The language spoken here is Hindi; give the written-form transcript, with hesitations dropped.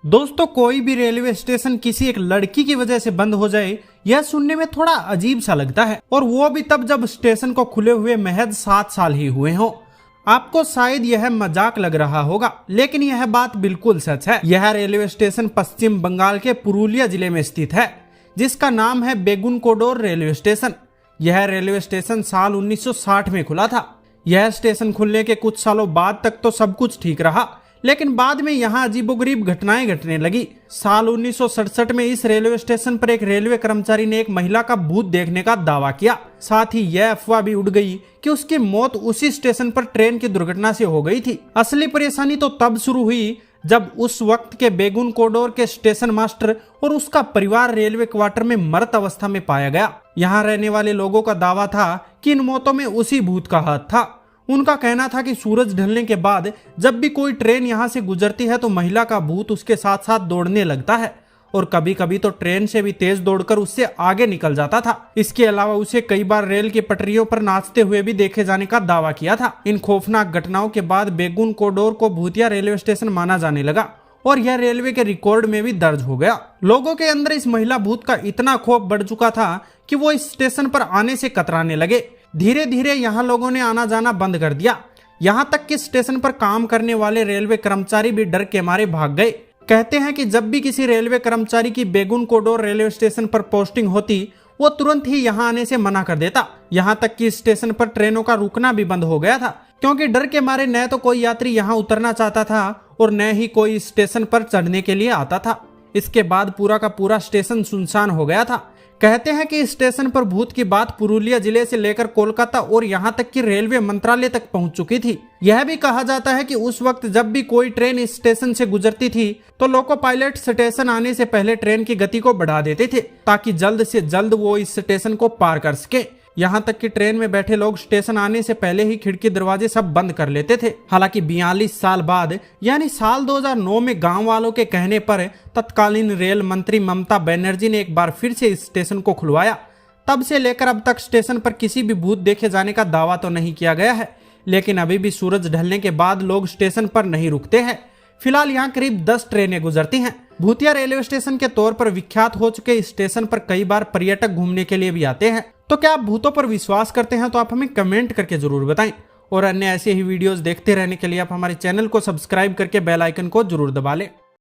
दोस्तों, कोई भी रेलवे स्टेशन किसी एक लड़की की वजह से बंद हो जाए, यह सुनने में थोड़ा अजीब सा लगता है, और वो भी तब जब स्टेशन को खुले हुए महज 7 साल ही हुए हों। आपको शायद यह मजाक लग रहा होगा, लेकिन यह बात बिल्कुल सच है। यह रेलवे स्टेशन पश्चिम बंगाल के पुरुलिया जिले में स्थित है, जिसका नाम है बेगुनकोडोर रेलवे स्टेशन। यह रेलवे स्टेशन साल 1960 में खुला था। यह स्टेशन खुलने के कुछ सालों बाद तक तो सब कुछ ठीक रहा, लेकिन बाद में यहाँ अजीबोगरीब घटनाएं घटने लगी। साल 1967 में इस रेलवे स्टेशन पर एक रेलवे कर्मचारी ने एक महिला का भूत देखने का दावा किया। साथ ही यह अफवाह भी उड़ गई कि उसकी मौत उसी स्टेशन पर ट्रेन की दुर्घटना से हो गई थी। असली परेशानी तो तब शुरू हुई जब उस वक्त के बेगुनकोडोर के स्टेशन मास्टर और उसका परिवार रेलवे क्वार्टर में मृत अवस्था में पाया गया। यहाँ रहने वाले लोगों का दावा था कि इन मौतों में उसी भूत का हाथ था। उनका कहना था कि सूरज ढलने के बाद जब भी कोई ट्रेन यहाँ से गुजरती है तो महिला का भूत उसके साथ साथ दौड़ने लगता है, और कभी कभी तो ट्रेन से भी तेज दौड़कर उससे आगे निकल जाता था। इसके अलावा उसे कई बार रेल की पटरियों पर नाचते हुए भी देखे जाने का दावा किया था। इन खौफनाक घटनाओं के बाद बेगुनकोडोर को भूतिया रेलवे स्टेशन माना जाने लगा, और यह रेलवे के रिकॉर्ड में भी दर्ज हो गया। लोगों के अंदर इस महिला भूत का इतना खौफ बढ़ चुका था कि वो इस स्टेशन पर आने से कतराने लगे। धीरे धीरे यहाँ लोगों ने आना जाना बंद कर दिया। यहाँ तक कि स्टेशन पर काम करने वाले रेलवे कर्मचारी भी डर के मारे भाग गए। कहते हैं कि जब भी किसी रेलवे कर्मचारी की बेगुनकोडोर रेलवे स्टेशन पर पोस्टिंग होती, वो तुरंत ही यहाँ आने से मना कर देता। यहाँ तक कि स्टेशन पर ट्रेनों का रुकना भी बंद हो गया था, क्योंकि डर के मारे न तो कोई यात्री यहाँ उतरना चाहता था और न ही कोई स्टेशन पर चढ़ने के लिए आता था। इसके बाद पूरा का पूरा स्टेशन सुनसान हो गया था। कहते हैं कि स्टेशन पर भूत की बात पुरुलिया जिले से लेकर कोलकाता और यहाँ तक कि रेलवे मंत्रालय तक पहुँच चुकी थी। यह भी कहा जाता है कि उस वक्त जब भी कोई ट्रेन इस स्टेशन से गुजरती थी तो लोको पायलट स्टेशन आने से पहले ट्रेन की गति को बढ़ा देते थे, ताकि जल्द से जल्द वो इस स्टेशन को पार कर सके। यहाँ तक कि ट्रेन में बैठे लोग स्टेशन आने से पहले ही खिड़की दरवाजे सब बंद कर लेते थे। हालांकि 42 साल बाद यानी साल 2009 में गांव वालों के कहने पर तत्कालीन रेल मंत्री ममता बनर्जी ने एक बार फिर से इस स्टेशन को खुलवाया। तब से लेकर अब तक स्टेशन पर किसी भी भूत देखे जाने का दावा तो नहीं किया गया है, लेकिन अभी भी सूरज ढलने के बाद लोग स्टेशन पर नहीं रुकते हैं। फिलहाल यहाँ करीब 10 ट्रेनें गुजरती हैं। भूतिया रेलवे स्टेशन के तौर पर विख्यात हो चुके इस स्टेशन पर कई बार पर्यटक घूमने के लिए भी आते हैं। तो क्या आप भूतों पर विश्वास करते हैं? तो आप हमें कमेंट करके जरूर बताएं, और अन्य ऐसे ही वीडियोस देखते रहने के लिए आप हमारे चैनल को सब्सक्राइब करके बेल आइकन को जरूर दबा लें।